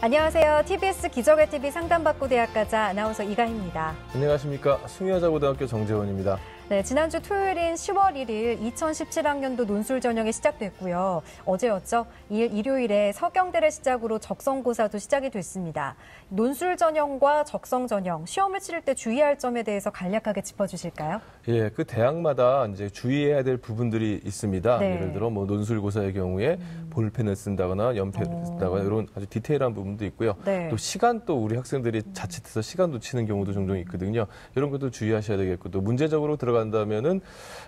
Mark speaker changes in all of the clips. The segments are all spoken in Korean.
Speaker 1: 안녕하세요. TBS 기적의 TV 상담받고 대학가자 아나운서 이가희입니다.
Speaker 2: 안녕하십니까. 숭여자고등학교 정재원입니다.
Speaker 1: 네, 지난주 토요일인 10월 1일 2017학년도 논술 전형이 시작됐고요. 어제였죠. 일요일에 서경대를 시작으로 적성고사도 시작이 됐습니다. 논술 전형과 적성 전형, 시험을 치를 때 주의할 점에 대해서 간략하게 짚어주실까요?
Speaker 2: 예, 그 대학마다 이제 주의해야 될 부분들이 있습니다.
Speaker 1: 네.
Speaker 2: 예를 들어 뭐 논술고사의 경우에 볼펜을 쓴다거나 연필을 쓴다거나 이런 아주 디테일한 부분도 있고요.
Speaker 1: 네.
Speaker 2: 또 시간 또 우리 학생들이 자칫해서 시간 놓치는 경우도 종종 있거든요. 이런 것도 주의하셔야 되겠고 또 문제적으로 들어간다면은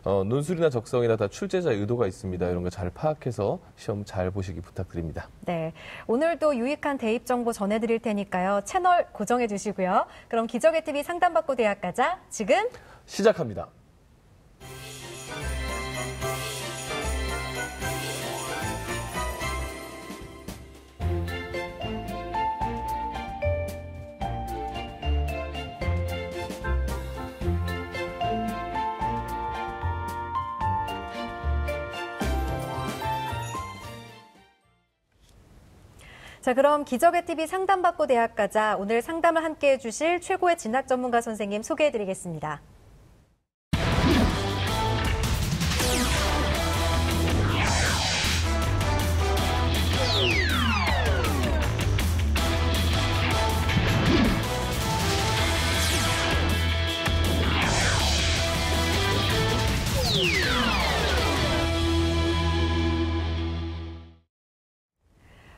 Speaker 2: 논술이나 적성이나 다 출제자의 의도가 있습니다. 이런 거 잘 파악해서 시험 잘 보시기 부탁드립니다.
Speaker 1: 네, 오늘도 유익한 대입 정보 전해드릴 테니까요. 채널 고정해 주시고요. 그럼 기적의 TV 상담받고 대학가자 지금
Speaker 2: 시작합니다.
Speaker 1: 자, 그럼 기적의 TV 상담받고 대학가자 오늘 상담을 함께해 주실 최고의 진학 전문가 선생님 소개해 드리겠습니다.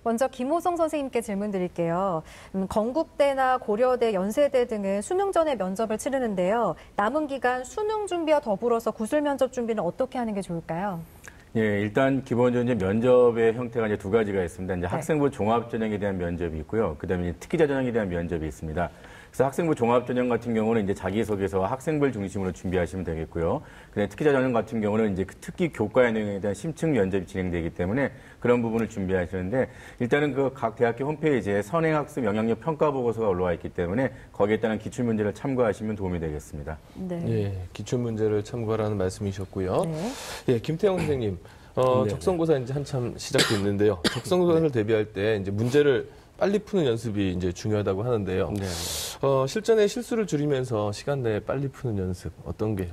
Speaker 1: 먼저 김호성 선생님께 질문 드릴게요. 건국대나 고려대, 연세대 등은 수능 전에 면접을 치르는데요. 남은 기간 수능 준비와 더불어서 구술 면접 준비는 어떻게 하는 게 좋을까요?
Speaker 3: 예, 일단 기본적으로 이제 면접의 형태가 이제 두 가지가 있습니다. 이제 학생부 종합 전형에 대한 면접이 있고요. 그다음에 특기자 전형에 대한 면접이 있습니다. 그래서 학생부 종합 전형 같은 경우는 이제 자기소개서와 학생부를 중심으로 준비하시면 되겠고요. 근데 특기자 전형 같은 경우는 이제 그 특기 교과의 내용에 대한 심층 면접이 진행되기 때문에 그런 부분을 준비하시는데 일단은 그 각 대학교 홈페이지에 선행학습 영향력 평가 보고서가 올라와 있기 때문에 거기에 따른 기출 문제를 참고하시면 도움이 되겠습니다.
Speaker 1: 네.
Speaker 2: 예, 기출 문제를 참고하라는 말씀이셨고요.
Speaker 1: 네.
Speaker 2: 예, 김태형 선생님. 적성고사 이제 한참 시작됐는데요. 적성고사를 대비할 때 이제 문제를 빨리 푸는 연습이 이제 중요하다고 하는데요.
Speaker 3: 네.
Speaker 2: 실전에 실수를 줄이면서 시간 내에 빨리 푸는 연습 어떤 게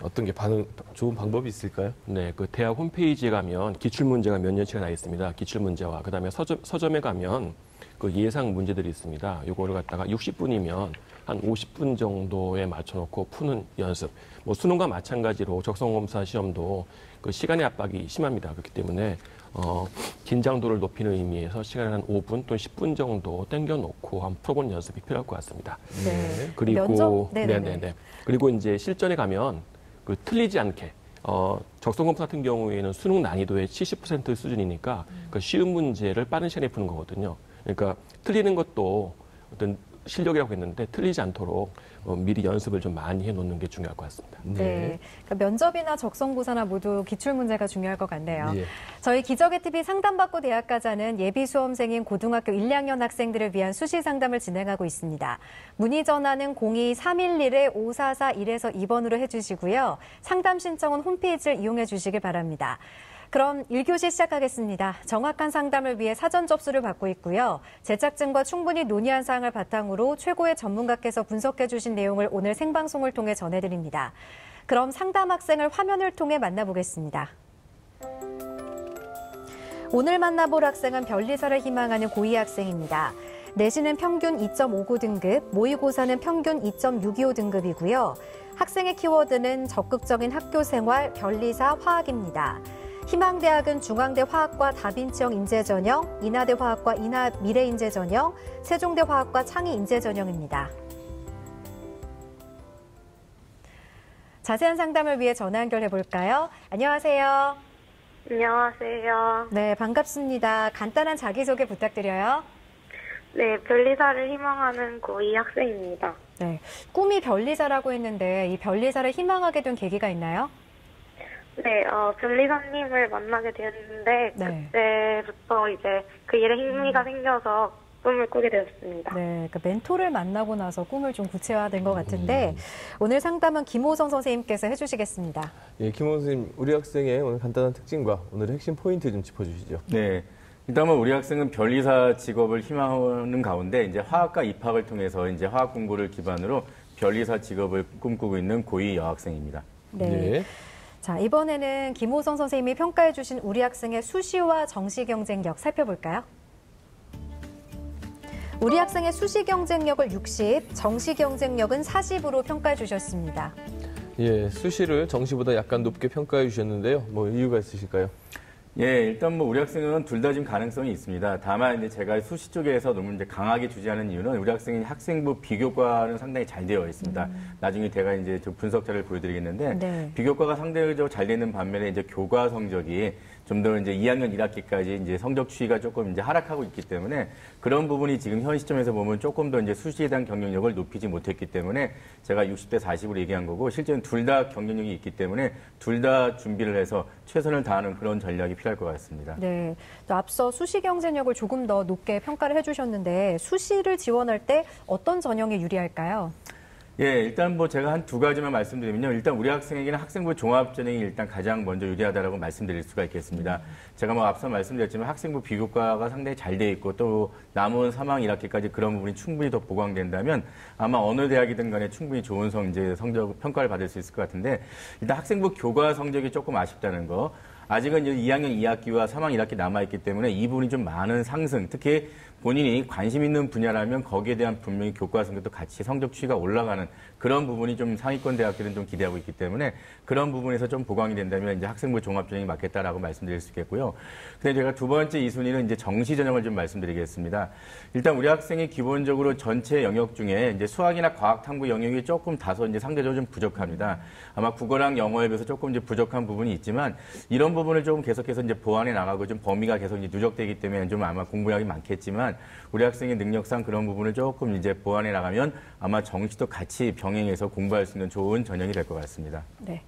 Speaker 2: 좋은 방법이 있을까요?
Speaker 4: 네, 그 대학 홈페이지에 가면 기출 문제가 몇 년치가 나 있습니다. 기출 문제와 그다음에 서점에 가면 그 예상 문제들이 있습니다. 요거를 갖다가 60분이면 한 50분 정도에 맞춰놓고 푸는 연습. 뭐 수능과 마찬가지로 적성검사 시험도 그 시간의 압박이 심합니다. 그렇기 때문에 긴장도를 높이는 의미에서 시간을 한 5분 또는 10분 정도 땡겨놓고 한 풀어보는 연습이 필요할 것 같습니다.
Speaker 1: 네.
Speaker 4: 그리고
Speaker 1: 네네네.
Speaker 4: 그리고 이제 실전에 가면 그 틀리지 않게 적성검사 같은 경우에는 수능 난이도의 70% 수준이니까 그 쉬운 문제를 빠른 시간에 푸는 거거든요. 그러니까 틀리는 것도 어떤 실력이라고 했는데 틀리지 않도록 미리 연습을 좀 많이 해놓는 게 중요할 것 같습니다.
Speaker 1: 네. 그러니까 면접이나 적성고사나 모두 기출문제가 중요할 것 같네요.
Speaker 2: 예.
Speaker 1: 저희 기적의 TV 상담받고 대학가자는 예비 수험생인 고등학교 1, 2학년 학생들을 위한 수시 상담을 진행하고 있습니다. 문의 전화는 02-311-5441에서 2번으로 해주시고요. 상담 신청은 홈페이지를 이용해 주시길 바랍니다. 그럼 1교시 시작하겠습니다. 정확한 상담을 위해 사전 접수를 받고 있고요. 제작진과 충분히 논의한 사항을 바탕으로 최고의 전문가께서 분석해 주신 내용을 오늘 생방송을 통해 전해드립니다. 그럼 상담 학생을 화면을 통해 만나보겠습니다. 오늘 만나볼 학생은 변리사를 희망하는 고2 학생입니다. 내신은 평균 2.59 등급, 모의고사는 평균 2.625 등급이고요. 학생의 키워드는 적극적인 학교 생활, 변리사, 화학입니다. 희망대학은 중앙대 화학과 다빈치형 인재전형, 인하대 화학과 인하 미래인재전형, 세종대 화학과 창의인재전형입니다. 자세한 상담을 위해 전화 연결해 볼까요? 안녕하세요.
Speaker 5: 안녕하세요.
Speaker 1: 네, 반갑습니다. 간단한 자기소개 부탁드려요.
Speaker 5: 네, 변리사를 희망하는 고2 학생입니다.
Speaker 1: 네, 꿈이 변리사라고 했는데 이 변리사를 희망하게 된 계기가 있나요?
Speaker 5: 네, 변리사님을 만나게 되었는데
Speaker 1: 네.
Speaker 5: 그때부터 이제 그 일에 흥미가 생겨서 꿈을 꾸게 되었습니다.
Speaker 1: 네, 그 멘토를 만나고 나서 꿈을 좀 구체화된 것 같은데 오늘 상담은 김호성 선생님께서 해주시겠습니다.
Speaker 2: 예, 김호성 선생님, 우리 학생의 오늘 간단한 특징과 오늘의 핵심 포인트 좀 짚어주시죠.
Speaker 3: 네. 일단 뭐 우리 학생은 변리사 직업을 희망하는 가운데 이제 화학과 입학을 통해서 이제 화학 공부를 기반으로 변리사 직업을 꿈꾸고 있는 고2 여학생입니다.
Speaker 1: 네.
Speaker 2: 네.
Speaker 1: 자, 이번에는 김호성 선생님이 평가해 주신 우리 학생의 수시와 정시 경쟁력 살펴볼까요? 우리 학생의 수시 경쟁력을 60, 정시 경쟁력은 40으로 평가해 주셨습니다.
Speaker 2: 예, 수시를 정시보다 약간 높게 평가해 주셨는데요. 뭐 이유가 있으실까요?
Speaker 3: 예, 일단 뭐 우리 학생은 둘 다 지금 가능성이 있습니다. 다만 이제 제가 수시 쪽에서 너무 이제 강하게 주지하는 이유는 우리 학생이 학생부 비교과는 상당히 잘 되어 있습니다. 나중에 제가 이제 저 분석자를 보여드리겠는데
Speaker 1: 네.
Speaker 3: 비교과가 상대적으로 잘 되는 반면에 이제 교과 성적이 좀 더 이제 2학년 1학기까지 이제 성적 추이가 조금 이제 하락하고 있기 때문에 그런 부분이 지금 현 시점에서 보면 조금 더 이제 수시에 대한 경쟁력을 높이지 못했기 때문에 제가 60대 40으로 얘기한 거고 실제는 둘 다 경쟁력이 있기 때문에 둘 다 준비를 해서 최선을 다하는 그런 전략이 필요할 것 같습니다.
Speaker 1: 네. 또 앞서 수시 경쟁력을 조금 더 높게 평가를 해주셨는데 수시를 지원할 때 어떤 전형이 유리할까요?
Speaker 3: 예, 일단 뭐 제가 한 두 가지만 말씀드리면요. 일단 우리 학생에게는 학생부 종합전형이 일단 가장 먼저 유리하다라고 말씀드릴 수가 있겠습니다. 제가 뭐 앞서 말씀드렸지만 학생부 비교과가 상당히 잘 돼 있고 또 남은 3학 1학기까지 그런 부분이 충분히 더 보강된다면 아마 어느 대학이든 간에 충분히 좋은 성적 평가를 받을 수 있을 것 같은데 일단 학생부 교과 성적이 조금 아쉽다는 거. 아직은 이제 2학년 2학기와 3학 1학기 남아있기 때문에 이 부분이 좀 많은 상승, 특히 본인이 관심 있는 분야라면 거기에 대한 분명히 교과 성적도 같이 성적 추이가 올라가는 그런 부분이 좀 상위권 대학들은 좀 기대하고 있기 때문에 그런 부분에서 좀 보강이 된다면 이제 학생부 종합전형이 맞겠다라고 말씀드릴 수 있겠고요. 근데 제가 두 번째 2순위는 이제 정시 전형을 좀 말씀드리겠습니다. 일단 우리 학생이 기본적으로 전체 영역 중에 이제 수학이나 과학 탐구 영역이 조금 다소 이제 상대적으로 좀 부족합니다. 아마 국어랑 영어에 비해서 조금 이제 부족한 부분이 있지만 이런 부분을 조금 계속해서 이제 보완해 나가고 좀 범위가 계속 이제 누적되기 때문에 좀 아마 공부량이 많겠지만 우리 학생의 능력상 그런 부분을 조금 이제 보완해 나가면 아마 정시도 같이 병행해서 공부할 수 있는 좋은 전형이 될 것 같습니다.
Speaker 1: 네.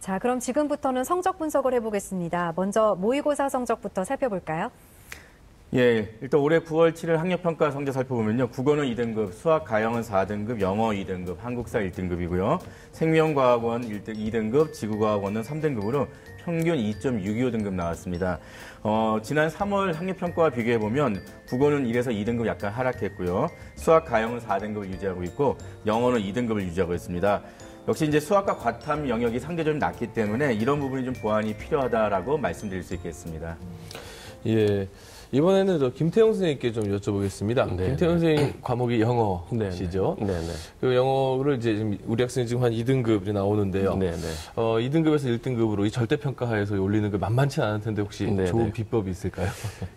Speaker 1: 자, 그럼 지금부터는 성적 분석을 해보겠습니다. 먼저 모의고사 성적부터 살펴볼까요?
Speaker 3: 예, 일단 올해 9월 7일 학력평가 성적 살펴보면요. 국어는 2등급, 수학 가형은 4등급, 영어 2등급, 한국사 1등급이고요. 생명과학원 2등급, 지구과학원은 3등급으로 평균 2.625등급 나왔습니다. 지난 3월 학력평가와 비교해보면 국어는 1에서 2등급 약간 하락했고요. 수학 가형은 4등급을 유지하고 있고 영어는 2등급을 유지하고 있습니다. 역시 이제 수학과 과탐 영역이 상대적으로 낮기 때문에 이런 부분이 좀 보완이 필요하다라고 말씀드릴 수 있겠습니다.
Speaker 2: 예. 이번에는 저 김태형 선생님께 좀 여쭤보겠습니다.
Speaker 4: 네,
Speaker 2: 김태형 선생님 과목이 영어시죠?
Speaker 4: 네네.
Speaker 2: 그 영어를 이제 지금 우리 학생이 지금 한 2등급이 나오는데요.
Speaker 4: 네네.
Speaker 2: 2등급에서 1등급으로 이 절대평가하에서 올리는 게 만만치 않을 텐데 혹시
Speaker 4: 네네.
Speaker 2: 좋은 비법이 있을까요?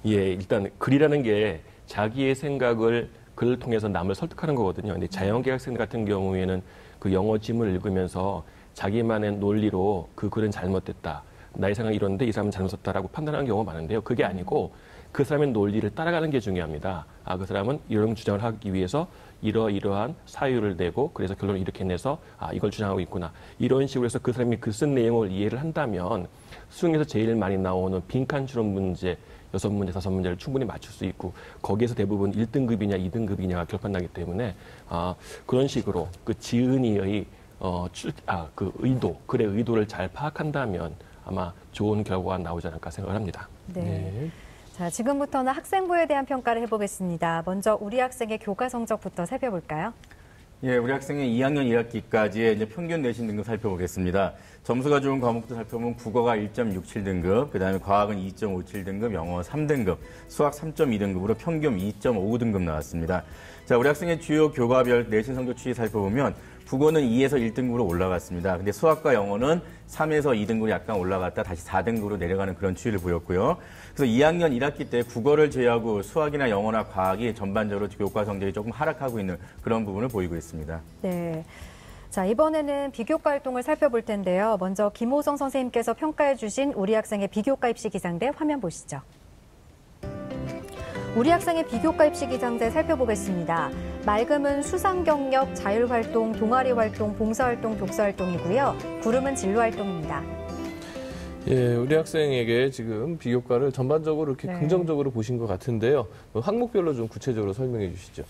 Speaker 4: 예, 일단 글이라는 게 자기의 생각을 글을 통해서 남을 설득하는 거거든요. 근데 자연계 학생 같은 경우에는 그 영어 지문을 읽으면서 자기만의 논리로 그 글은 잘못됐다. 나의 생각이 이런데 이 사람은 잘못 썼다라고 판단하는 경우가 많은데요. 그게 아니고 그 사람의 논리를 따라가는 게 중요합니다. 그 사람은 이런 주장을 하기 위해서 이러이러한 사유를 내고 그래서 결론을 이렇게 내서 이걸 주장하고 있구나. 이런 식으로 해서 그 사람이 그 쓴 내용을 이해를 한다면 수능에서 제일 많이 나오는 빈칸 추론 문제 6문제, 5문제를 충분히 맞출 수 있고 거기에서 대부분 1등급이냐 2등급이냐가 결판나기 때문에 그런 식으로 그 지은이의 그 의도, 글의 의도를 잘 파악한다면 아마 좋은 결과가 나오지 않을까 생각을 합니다.
Speaker 1: 네.
Speaker 2: 네.
Speaker 1: 자, 지금부터는 학생부에 대한 평가를 해보겠습니다. 먼저 우리 학생의 교과 성적부터 살펴볼까요?
Speaker 3: 예, 우리 학생의 2학년 1학기까지의 이제 평균 내신 등급 살펴보겠습니다. 점수가 좋은 과목도 살펴보면 국어가 1.67등급, 그다음에 과학은 2.57등급, 영어 3등급, 수학 3.2등급으로 평균 2.59등급 나왔습니다. 자, 우리 학생의 주요 교과별 내신 성적 추이 살펴보면 국어는 2에서 1등급으로 올라갔습니다. 근데 수학과 영어는 3에서 2등급으로 약간 올라갔다 다시 4등급으로 내려가는 그런 추이를 보였고요. 그래서 2학년 1학기 때 국어를 제외하고 수학이나 영어나 과학이 전반적으로 교과 성적이 조금 하락하고 있는 그런 부분을 보이고 있습니다.
Speaker 1: 네. 자, 이번에는 비교과 활동을 살펴볼 텐데요. 먼저 김호성 선생님께서 평가해 주신 우리 학생의 비교과 입시 기상대 화면 보시죠. 우리 학생의 비교과 입시 기상대 살펴보겠습니다. 맑음은 수상 경력, 자율활동, 동아리활동, 봉사활동, 독서활동이고요. 구름은 진로활동입니다.
Speaker 2: 예, 우리 학생에게 지금 비교과를 전반적으로 이렇게 긍정적으로 보신 것 같은데요. 항목별로 좀 구체적으로 설명해 주시죠.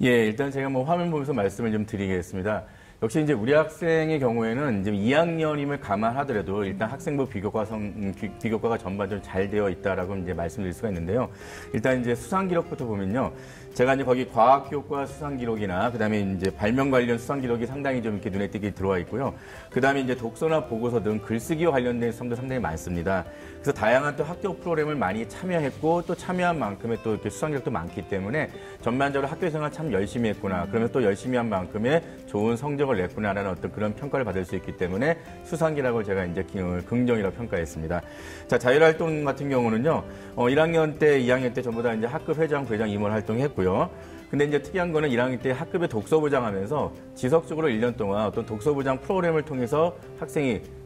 Speaker 3: 예, 일단 제가 화면 보면서 말씀을 좀 드리겠습니다. 역시 이제 우리 학생의 경우에는 이제 2학년임을 감안하더라도 일단 학생부 비교과가 전반적으로 잘 되어 있다라고 이제 말씀드릴 수가 있는데요. 일단 이제 수상 기록부터 보면요. 제가 이제 거기 과학교과 수상 기록이나 그다음에 이제 발명 관련 수상 기록이 상당히 좀 이렇게 눈에 띄게 들어와 있고요. 그다음에 이제 독서나 보고서 등 글쓰기와 관련된 수상도 상당히 많습니다. 그래서 다양한 또 학교 프로그램을 많이 참여했고 또 참여한 만큼의 또 이렇게 수상 기록도 많기 때문에 전반적으로 학교 생활 참 열심히 했구나. 그러면 또 열심히 한 만큼의 좋은 성적을 냈구나라는 어떤 그런 평가를 받을 수 있기 때문에 수상기록을 제가 이제 긍정이라고 평가했습니다. 자, 자율활동 같은 경우는요. 1학년 때, 2학년 때 전부 다 이제 학급 회장, 부회장 임원 활동했고요. 근데 이제 특이한 거는 1학년 때 학급에 독서부장 하면서 지속적으로 1년 동안 어떤 독서부장 프로그램을 통해서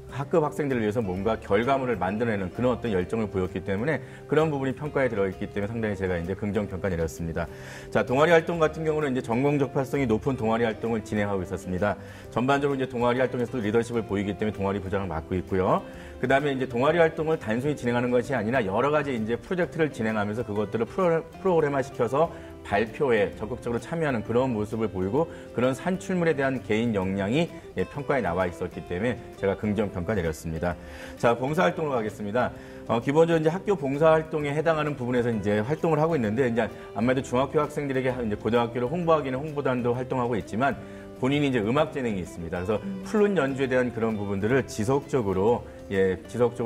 Speaker 3: 학급 학생들을 위해서 뭔가 결과물을 만들어내는 그런 어떤 열정을 보였기 때문에 그런 부분이 평가에 들어있기 때문에 상당히 제가 이제 긍정 평가 내렸습니다. 자, 동아리 활동 같은 경우는 이제 전공 적합성이 높은 동아리 활동을 진행하고 있었습니다. 전반적으로 이제 동아리 활동에서도 리더십을 보이기 때문에 동아리 부장을 맡고 있고요. 그 다음에 이제 동아리 활동을 단순히 진행하는 것이 아니라 여러 가지 이제 프로젝트를 진행하면서 그것들을 프로그램화 시켜서 발표에 적극적으로 참여하는 그런 모습을 보이고 그런 산출물에 대한 개인 역량이 평가에 나와 있었기 때문에 제가 긍정 평가 내렸습니다. 자, 봉사활동으로 가겠습니다. 기본적으로 이제 학교 봉사활동에 해당하는 부분에서 이제 활동을 하고 있는데 이제 아무래도 중학교 학생들에게 이제 고등학교를 홍보하기는 홍보단도 활동하고 있지만 본인이 이제 음악 재능이 있습니다. 그래서 플룻 연주에 대한 그런 부분들을 지속적으로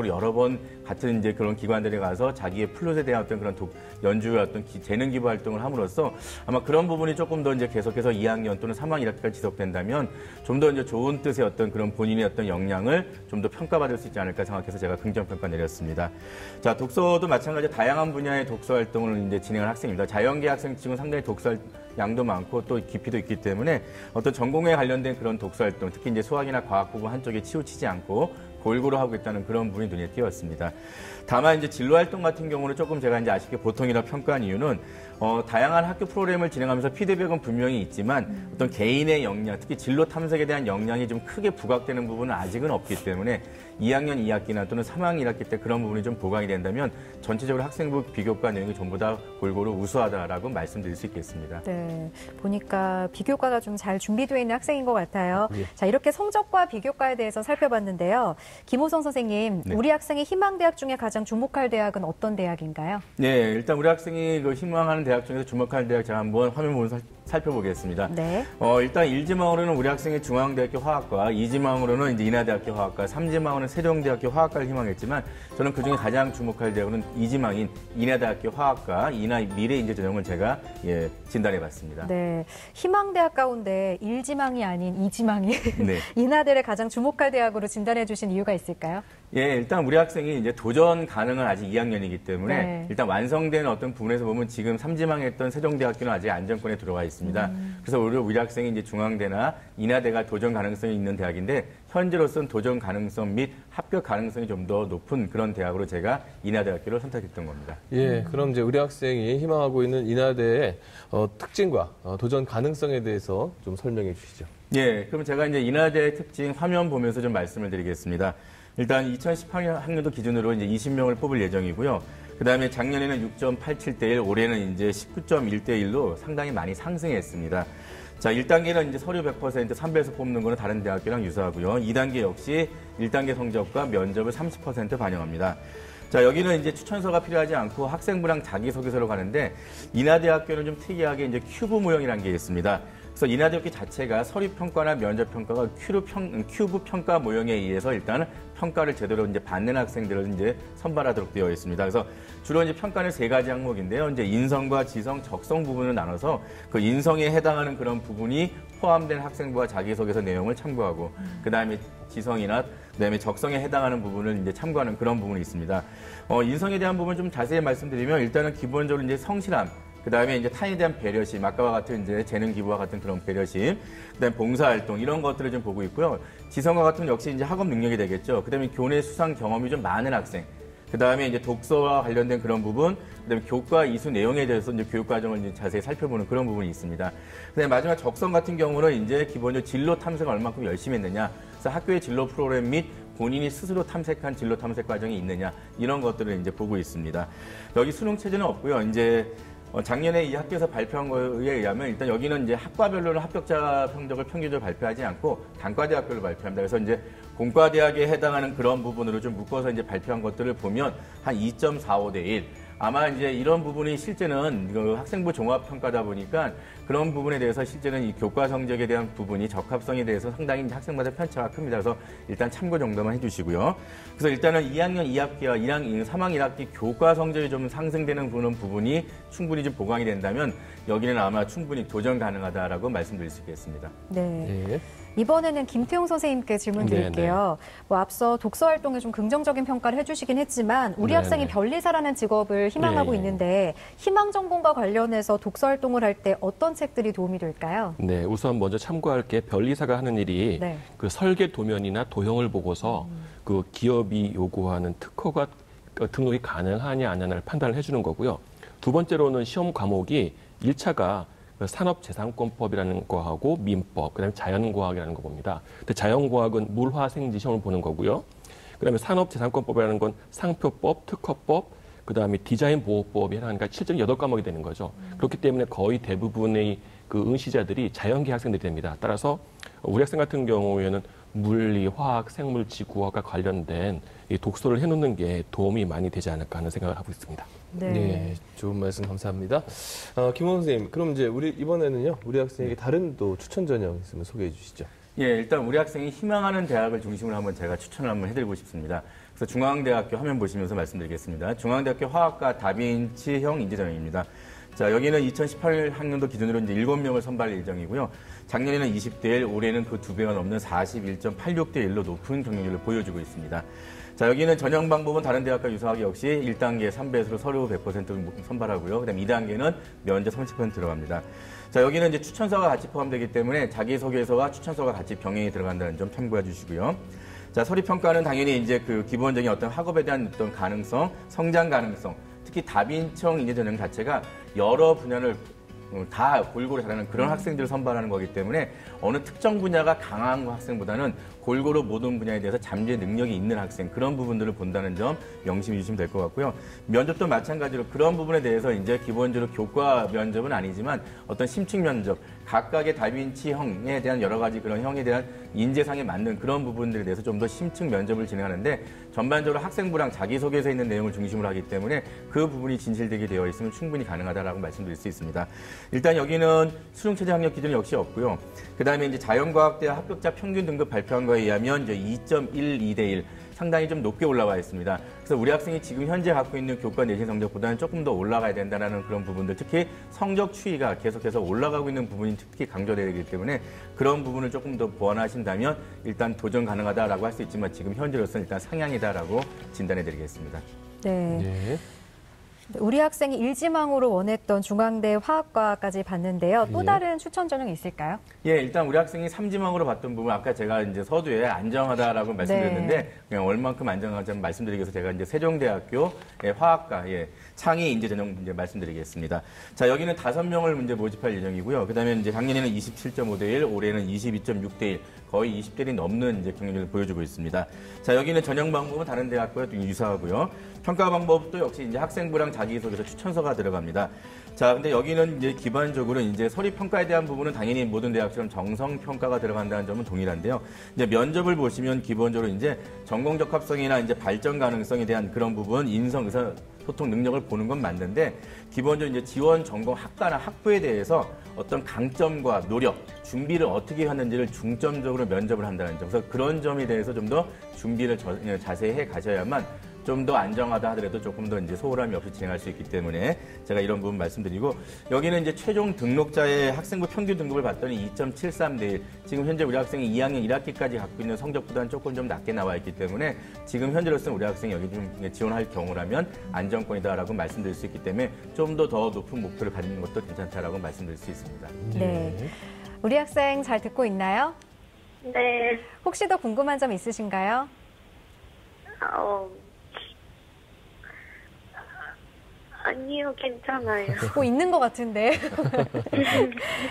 Speaker 3: 여러 번 같은 이제 그런 기관들에 가서 자기의 플룻에 대한 어떤 그런 연주의 어떤 재능 기부 활동을 함으로써 아마 그런 부분이 조금 더 이제 계속해서 2학년 또는 3학년 1학기까지 지속된다면 좀 더 이제 좋은 뜻의 어떤 그런 본인의 어떤 역량을 좀 더 평가받을 수 있지 않을까 생각해서 제가 긍정 평가 내렸습니다. 자, 독서도 마찬가지로 다양한 분야의 독서 활동을 이제 진행한 학생입니다. 자연계 학생 지금 상당히 독서 양도 많고 또 깊이도 있기 때문에 어떤 전공에 관련된 그런 독서 활동, 특히 이제 수학이나 과학 부분 한쪽에 치우치지 않고 골고루 하고 있다는 그런 부분이 눈에 띄었습니다. 다만 이제 진로 활동 같은 경우는 조금 제가 이제 아쉽게 보통이라 평가한 이유는 다양한 학교 프로그램을 진행하면서 피드백은 분명히 있지만 어떤 개인의 역량, 특히 진로 탐색에 대한 역량이 좀 크게 부각되는 부분은 아직은 없기 때문에 2학년 2학기나 또는 3학년 1학기 때 그런 부분이 좀 보강이 된다면 전체적으로 학생부 비교과 내용이 전부 다 골고루 우수하다라고 말씀드릴 수 있겠습니다.
Speaker 1: 네, 보니까 비교과가 좀 잘 준비되어 있는 학생인 것 같아요.
Speaker 2: 예.
Speaker 1: 자, 이렇게 성적과 비교과에 대해서 살펴봤는데요. 김호성 선생님,
Speaker 3: 네.
Speaker 1: 우리 학생이 희망대학 중에 가장 주목할 대학은 어떤 대학인가요?
Speaker 3: 네, 일단 우리 학생이 그 희망하는 대학 중에서 주목할 대학 제가 한번 화면 보면서 살펴보겠습니다.
Speaker 1: 네.
Speaker 3: 일단 1지망으로는 우리 학생의 중앙대학교 화학과, 2지망으로는 이제 인하대학교 화학과, 3지망으로는 세종대학교 화학과를 희망했지만 저는 그중에 가장 주목할 대학은 2지망인 인하대학교 화학과, 인하 미래인재전형을 제가 진단해봤습니다.
Speaker 1: 네, 희망대학 가운데 1지망이 아닌 2지망이
Speaker 3: 네.
Speaker 1: 인하대를 가장 주목할 대학으로 진단해 주신 이유가 있을까요?
Speaker 3: 예, 일단 우리 학생이 이제 도전 가능은 아직 2학년이기 때문에
Speaker 1: 네.
Speaker 3: 일단 완성된 어떤 부분에서 보면 지금 3지망했던 세종대학교는 아직 안정권에 들어와 있습니다. 그래서 우리 학생이 이제 중앙대나 인하대가 도전 가능성이 있는 대학인데 현재로서는 도전 가능성 및 합격 가능성이 좀 더 높은 그런 대학으로 제가 인하대학교를 선택했던 겁니다.
Speaker 2: 예, 그럼 이제 우리 학생이 희망하고 있는 인하대의 특징과 도전 가능성에 대해서 좀 설명해 주시죠.
Speaker 3: 예, 그럼 제가 이제 인하대의 특징 화면 보면서 좀 말씀을 드리겠습니다. 일단 2018학년도 기준으로 이제 20명을 뽑을 예정이고요. 그 다음에 작년에는 6.87대 1, 올해는 이제 19.1대 1로 상당히 많이 상승했습니다. 자, 1단계는 이제 서류 100% 3배에서 뽑는 거는 다른 대학교랑 유사하고요. 2단계 역시 1단계 성적과 면접을 30% 반영합니다. 자, 여기는 이제 추천서가 필요하지 않고 학생부랑 자기소개서로 가는데 인하대학교는 좀 특이하게 이제 큐브 모형이라는 게 있습니다. 그래서 인하대학교 자체가 서류평가나 면접평가가 큐브 평가 모형에 의해서 일단 평가를 제대로 이제 받는 학생들을 이제 선발하도록 되어 있습니다. 그래서 주로 이제 평가는 3가지 항목인데요. 이제 인성과 지성, 적성 부분을 나눠서 그 인성에 해당하는 그런 부분이 포함된 학생부와 자기소개서 내용을 참고하고 그 다음에 지성이나 그다음에 적성에 해당하는 부분을 이제 참고하는 그런 부분이 있습니다. 인성에 대한 부분 좀 자세히 말씀드리면 일단은 기본적으로 이제 성실함, 그 다음에 이제 타인에 대한 배려심, 아까와 같은 이제 재능 기부와 같은 그런 배려심, 그 다음에 봉사활동, 이런 것들을 좀 보고 있고요. 지성과 같은 역시 이제 학업 능력이 되겠죠. 그 다음에 교내 수상 경험이 좀 많은 학생, 그 다음에 이제 독서와 관련된 그런 부분, 그 다음에 교과 이수 내용에 대해서 이제 교육과정을 이제 자세히 살펴보는 그런 부분이 있습니다. 그 다음에 마지막 적성 같은 경우는 이제 기본적으로 진로 탐색을 얼마큼 열심히 했느냐, 그래서 학교의 진로 프로그램 및 본인이 스스로 탐색한 진로 탐색 과정이 있느냐, 이런 것들을 이제 보고 있습니다. 여기 수능 체제는 없고요. 이제 작년에 이 학교에서 발표한 거에 의하면 일단 여기는 이제 학과별로는 합격자 성적을 평균적으로 발표하지 않고 단과대학별로 발표합니다. 그래서 이제 공과대학에 해당하는 그런 부분으로 좀 묶어서 이제 발표한 것들을 보면 한 2.45대 1. 아마 이제 이런 부분이 실제는 그 학생부 종합평가다 보니까 그런 부분에 대해서 실제는 이 교과 성적에 대한 부분이 적합성에 대해서 상당히 학생마다 편차가 큽니다. 그래서 일단 참고 정도만 해주시고요. 그래서 일단은 2학년 2학기와 3학년 1학기 교과 성적이 좀 상승되는 부분이 충분히 좀 보강이 된다면 여기는 아마 충분히 도전 가능하다라고 말씀드릴 수 있겠습니다.
Speaker 1: 네. 이번에는 김태용 선생님께 질문 드릴게요. 뭐 앞서 독서 활동에 좀 긍정적인 평가를 해주시긴 했지만 우리 학생이 변리사라는 직업을 희망하고 있는데 희망 전공과 관련해서 독서 활동을 할 때 어떤 책들이 도움이 될까요?
Speaker 4: 네, 우선 먼저 참고할 게 변리사가 하는 일이 그 설계 도면이나 도형을 보고서 그 기업이 요구하는 특허가 등록이 가능하냐 안 하냐를 판단을 해주는 거고요. 두 번째로는 시험 과목이 1차가 산업재산권법이라는 거하고 민법, 그다음에 자연과학이라는 거 봅니다. 근데 자연과학은 물화생지 시험을 보는 거고요. 그다음에 산업재산권법이라는 건 상표법, 특허법, 그다음에 디자인보호법이 해당하니까 실제로 8과목이 되는 거죠. 그렇기 때문에 거의 대부분의 그 응시자들이 자연계 학생들이 됩니다. 따라서 우리 학생 같은 경우에는 물리, 화학, 생물, 지구학과 관련된 이 독서를 해놓는 게 도움이 많이 되지 않을까 하는 생각을 하고 있습니다.
Speaker 2: 네, 좋은 말씀 감사합니다. 김홍 선생님, 그럼 이제 이번에는요, 우리 학생에게 다른 또 추천 전형 있으면 소개해 주시죠.
Speaker 3: 예, 일단 우리 학생이 희망하는 대학을 중심으로 한번 제가 추천을 한번 해드리고 싶습니다. 그래서 중앙대학교 화면 보시면서 말씀드리겠습니다. 중앙대학교 화학과 다빈치형 인재전형입니다. 자, 여기는 2018학년도 기준으로 이제 7명을 선발 예정이고요. 작년에는 20대 1, 올해는 그 2배가 넘는 41.86대 1로 높은 경쟁률을 보여주고 있습니다. 자, 여기는 전형 방법은 다른 대학과 유사하게 역시 1단계 3배수로 서류 100% 선발하고요. 그다음 2단계는 면접 30% 들어갑니다. 자, 여기는 이제 추천서가 같이 포함되기 때문에 자기소개서와 추천서가 같이 병행이 들어간다는 점 참고해 주시고요. 자, 서류평가는 당연히 이제 그 기본적인 어떤 학업에 대한 어떤 가능성, 성장 가능성, 특히 다빈청 인재전형 자체가 여러 분야를 다 골고루 잘하는 그런 학생들을 선발하는 거기 때문에 어느 특정 분야가 강한 학생보다는 골고루 모든 분야에 대해서 잠재 능력이 있는 학생, 그런 부분들을 본다는 점 명심해 주시면 될 것 같고요. 면접도 마찬가지로 그런 부분에 대해서 이제 기본적으로 교과 면접은 아니지만 어떤 심층 면접, 각각의 다빈치형에 대한 여러 가지 그런 형에 대한 인재상에 맞는 그런 부분들에 대해서 좀 더 심층 면접을 진행하는데 전반적으로 학생부랑 자기소개서에 있는 내용을 중심으로 하기 때문에 그 부분이 진실되게 되어 있으면 충분히 가능하다라고 말씀드릴 수 있습니다. 일단 여기는 수능체제 학력 기준이 역시 없고요. 그다음에 이제 자연과학대학 합격자 평균 등급 발표한 거에 의하면 이제 2.12대 1 상당히 좀 높게 올라와 있습니다. 그래서 우리 학생이 지금 현재 갖고 있는 교과 내신 성적보다는 조금 더 올라가야 된다는 그런 부분들, 특히 성적 추이가 계속해서 올라가고 있는 부분이 특히 강조되기 때문에 그런 부분을 조금 더 보완하신다면 일단 도전 가능하다라고 할 수 있지만 지금 현재로서는 일단 상향이다라고 진단해드리겠습니다.
Speaker 1: 네. 우리 학생이 일지망으로 원했던 중앙대 화학과까지 봤는데요. 또 다른 추천 전형이 있을까요?
Speaker 3: 예, 일단 우리 학생이 3지망으로 봤던 부분 아까 제가 이제 서두에 안정하다라고 말씀드렸는데 그냥 얼만큼 안정하지 말씀드리기 위해서 제가 이제 세종대학교 화학과 창의 인재 전형 이제 말씀드리겠습니다. 자, 여기는 5명을 이제 모집할 예정이고요. 그다음에 이제 작년에는 27.5대 1, 올해는 22.6대 1. 거의 20대 1이 넘는 이제 경쟁률을 보여주고 있습니다. 자, 여기는 전형 방법은 다른 대학과 유사하고요. 평가 방법도 역시 이제 학생부랑 자기소개서 추천서가 들어갑니다. 자, 근데 여기는 이제 기본적으로 이제 서류 평가에 대한 부분은 당연히 모든 대학처럼 정성 평가가 들어간다는 점은 동일한데요. 이제 면접을 보시면 기본적으로 이제 전공 적합성이나 이제 발전 가능성에 대한 그런 부분, 인성, 소통 능력을 보는 건 맞는데 기본적으로 이제 지원 전공 학과나 학부에 대해서 어떤 강점과 노력, 준비를 어떻게 하는지를 중점적으로 면접을 한다는 점. 그래서 그런 점에 대해서 좀 더 준비를 자세히 해 가셔야만 좀 더 안정하다 하더라도 조금 더 이제 소홀함이 없이 진행할 수 있기 때문에 제가 이런 부분 말씀드리고 여기는 이제 최종 등록자의 학생부 평균 등급을 봤더니 2.73대 1. 지금 현재 우리 학생이 2학년 1학기까지 갖고 있는 성적보다는 조금 좀 낮게 나와 있기 때문에 지금 현재로서는 우리 학생이 여기 좀 지원할 경우라면 안정권이다라고 말씀드릴 수 있기 때문에 좀 더 높은 목표를 가지는 것도 괜찮다라고 말씀드릴 수 있습니다.
Speaker 1: 네. 우리 학생 잘 듣고 있나요?
Speaker 5: 네.
Speaker 1: 혹시 더 궁금한 점 있으신가요?
Speaker 5: 아니요. 아니요, 괜찮아요.
Speaker 1: 있는 것 같은데.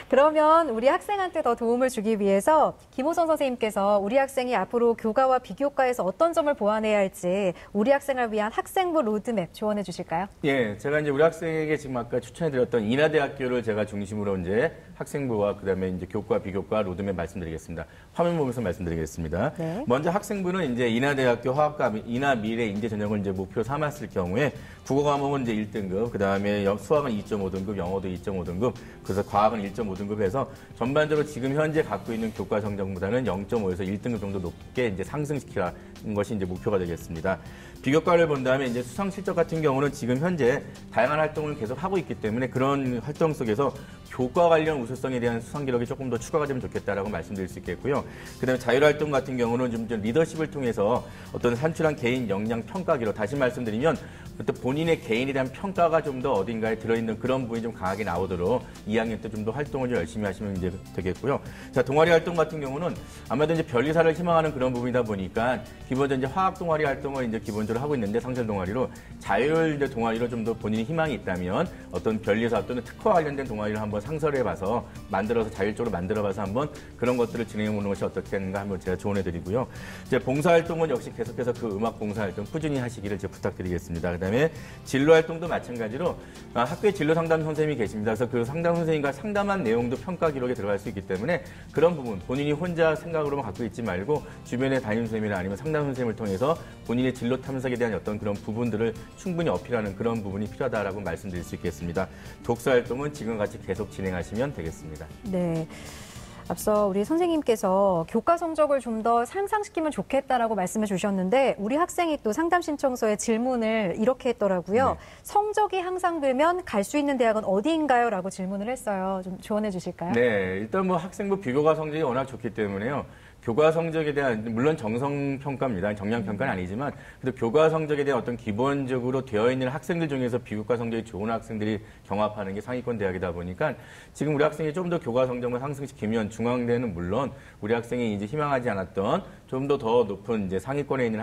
Speaker 1: 그러면 우리 학생한테 더 도움을 주기 위해서 김호선 선생님께서 우리 학생이 앞으로 교과와 비교과에서 어떤 점을 보완해야 할지 우리 학생을 위한 학생부 로드맵 조언해 주실까요?
Speaker 3: 예, 제가 이제 우리 학생에게 지금 아까 추천해드렸던 인하대학교를 제가 중심으로 이제 학생부와 그다음에 이제 교과, 비교과 로드맵 말씀드리겠습니다. 화면 보면서 말씀드리겠습니다.
Speaker 1: 네.
Speaker 3: 먼저 학생부는 이제 인하대학교 화학과 인하미래 인재 전형을 이제 목표 삼았을 경우에 국어 과목은 이제 1등급, 그다음에 수학은 2.5등급, 영어도 2.5등급, 그래서 과학은 1.5등급 해서 전반적으로 지금 현재 갖고 있는 교과 성적보다는 0.5에서 1등급 정도 높게 이제 상승시키라는 것이 이제 목표가 되겠습니다. 비교과를 본다면 이제 수상 실적 같은 경우는 지금 현재 다양한 활동을 계속 하고 있기 때문에 그런 활동 속에서 교과 관련 우수성에 대한 수상 기록이 조금 더 추가가 되면 좋겠다라고 말씀드릴 수 있겠고요. 그다음에 자율활동 같은 경우는 좀 리더십을 통해서 어떤 산출한 개인 역량 평가 기록, 다시 말씀드리면 그때 본인의 개인에 대한 평가가 좀 더 어딘가에 들어있는 그런 부분이 좀 강하게 나오도록 2학년 때 좀 더 활동을 좀 열심히 하시면 이제 되겠고요. 자, 동아리 활동 같은 경우는 아마도 이제 변리사를 희망하는 그런 부분이다 보니까 기본적으로 이제 화학 동아리 활동을 이제 기본적으로 하고 있는데 상설 동아리로 자율 이제 동아리로 좀 더 본인이 희망이 있다면 어떤 변리사 또는 특허 관련된 동아리를 한번 상설해봐서 만들어서 자율적으로 만들어봐서 한번 그런 것들을 진행해보는 것이 어떻겠는가 한번 제가 조언해드리고요. 이제 봉사활동은 역시 계속해서 그 음악 봉사활동 꾸준히 하시기를 제가 부탁드리겠습니다. 그다음에 진로활동도 마찬가지로 학교에 진로상담 선생님이 계십니다. 그래서 그 상담 선생님과 상담한 내용도 평가 기록에 들어갈 수 있기 때문에 그런 부분 본인이 혼자 생각으로만 갖고 있지 말고 주변의 담임 선생님이나 아니면 상담 선생님을 통해서 본인의 진로 탐색에 대한 어떤 그런 부분들을 충분히 어필하는 그런 부분이 필요하다라고 말씀드릴 수 있겠습니다. 독서활동은 지금같이 계속 진행하시면 되겠습니다.
Speaker 1: 네. 앞서 우리 선생님께서 교과 성적을 좀 더 상승시키면 좋겠다라고 말씀해 주셨는데 우리 학생이 또 상담 신청서에 질문을 이렇게 했더라고요.
Speaker 3: 네.
Speaker 1: 성적이 향상되면 갈 수 있는 대학은 어디인가요? 라고 질문을 했어요. 좀 조언해 주실까요?
Speaker 3: 네, 일단 뭐 학생부 비교과 성적이 워낙 좋기 때문에요. 교과 성적에 대한 물론 정성평가입니다. 정량평가는 아니지만 그래도 교과 성적에 대한 어떤 기본적으로 되어 있는 학생들 중에서 비교과 성적이 좋은 학생들이 경합하는 게 상위권 대학이다 보니까 지금 우리 학생이 좀 더 교과 성적만 상승시키면 중앙대는 물론 우리 학생이 이제 희망하지 않았던 좀 더 높은 이제 상위권에 있는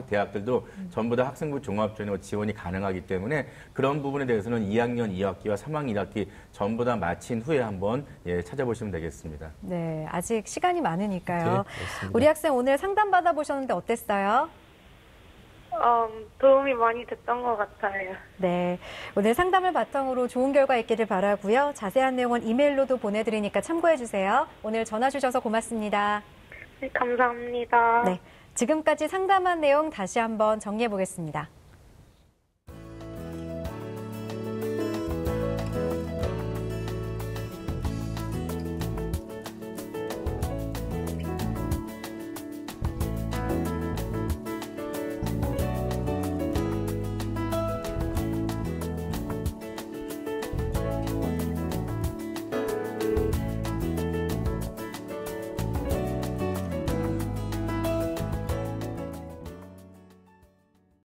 Speaker 3: 대학들도 전부 다 학생부 종합전형 지원이 가능하기 때문에 그런 부분에 대해서는 2학년 2학기와 3학년 1학기 전부 다 마친 후에 한번 찾아보시면 되겠습니다.
Speaker 1: 네, 아직 시간이 많으니까요.
Speaker 2: 네, 맞습니다.
Speaker 1: 우리 학생 오늘 상담 받아보셨는데 어땠어요?
Speaker 5: 도움이 많이 됐던 것 같아요.
Speaker 1: 네, 오늘 상담을 바탕으로 좋은 결과 있기를 바라고요. 자세한 내용은 이메일로도 보내드리니까 참고해 주세요. 오늘 전화 주셔서 고맙습니다.
Speaker 5: 네, 감사합니다.
Speaker 1: 네, 지금까지 상담한 내용 다시 한번 정리해 보겠습니다.